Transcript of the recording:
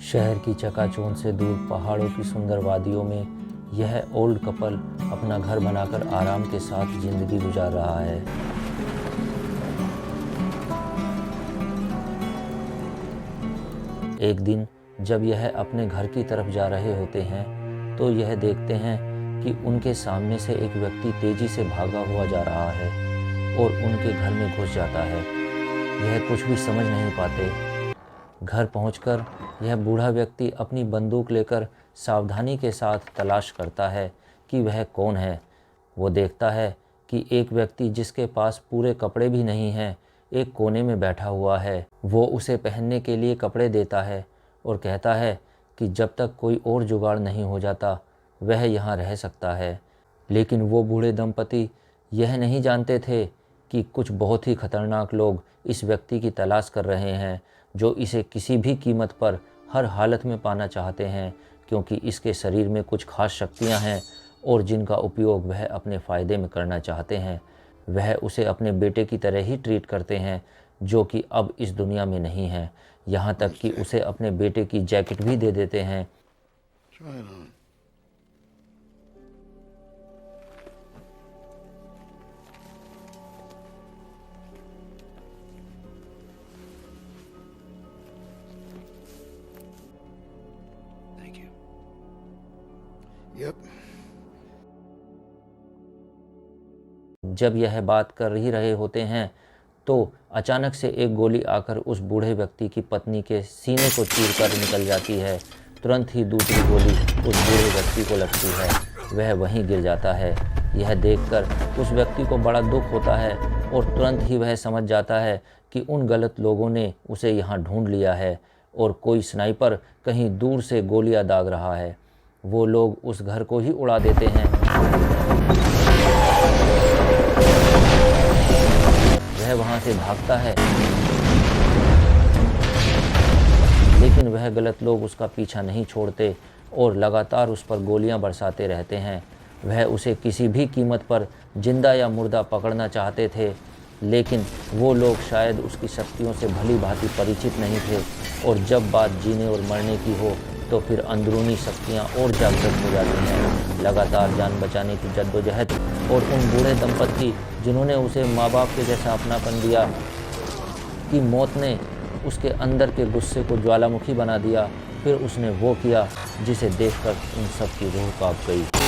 शहर की चकाचौंध से दूर पहाड़ों की सुंदर वादियों में यह ओल्ड कपल अपना घर बनाकर आराम के साथ जिंदगी गुजार रहा है। एक दिन जब यह अपने घर की तरफ जा रहे होते हैं तो यह देखते हैं कि उनके सामने से एक व्यक्ति तेजी से भागा हुआ जा रहा है और उनके घर में घुस जाता है। यह कुछ भी समझ नहीं पाते। घर पहुंचकर यह बूढ़ा व्यक्ति अपनी बंदूक लेकर सावधानी के साथ तलाश करता है कि वह कौन है। वो देखता है कि एक व्यक्ति जिसके पास पूरे कपड़े भी नहीं हैं एक कोने में बैठा हुआ है। वो उसे पहनने के लिए कपड़े देता है और कहता है कि जब तक कोई और जुगाड़ नहीं हो जाता वह यहाँ रह सकता है। लेकिन वो बूढ़े दंपति यह नहीं जानते थे कि कुछ बहुत ही खतरनाक लोग इस व्यक्ति की तलाश कर रहे हैं, जो इसे किसी भी कीमत पर हर हालत में पाना चाहते हैं, क्योंकि इसके शरीर में कुछ खास शक्तियां हैं और जिनका उपयोग वह अपने फ़ायदे में करना चाहते हैं। वह उसे अपने बेटे की तरह ही ट्रीट करते हैं, जो कि अब इस दुनिया में नहीं है। यहाँ तक कि उसे अपने बेटे की जैकेट भी दे देते हैं। Yep. जब यह बात कर ही रहे होते हैं तो अचानक से एक गोली आकर उस बूढ़े व्यक्ति की पत्नी के सीने को चीरकर निकल जाती है। तुरंत ही दूसरी गोली उस बूढ़े व्यक्ति को लगती है। वह वहीं गिर जाता है। यह देखकर उस व्यक्ति को बड़ा दुख होता है और तुरंत ही वह समझ जाता है कि उन गलत लोगों ने उसे यहाँ ढूंढ लिया है और कोई स्नाइपर कहीं दूर से गोलियां दाग रहा है। वो लोग उस घर को ही उड़ा देते हैं। वह वहां से भागता है, लेकिन वह गलत लोग उसका पीछा नहीं छोड़ते और लगातार उस पर गोलियां बरसाते रहते हैं। वह उसे किसी भी कीमत पर जिंदा या मुर्दा पकड़ना चाहते थे, लेकिन वो लोग शायद उसकी शक्तियों से भली भांति परिचित नहीं थे और जब बात जीने और मरने की हो तो फिर अंदरूनी शक्तियाँ और जागृत हो जाती हैं। लगातार जान बचाने की जद्दोजहद और उन बूढ़े दंपत्ति जिन्होंने उसे माँ बाप के जैसा अपनापन दिया, की मौत ने उसके अंदर के गुस्से को ज्वालामुखी बना दिया। फिर उसने वो किया जिसे देखकर उन सब की रूह कांप गई।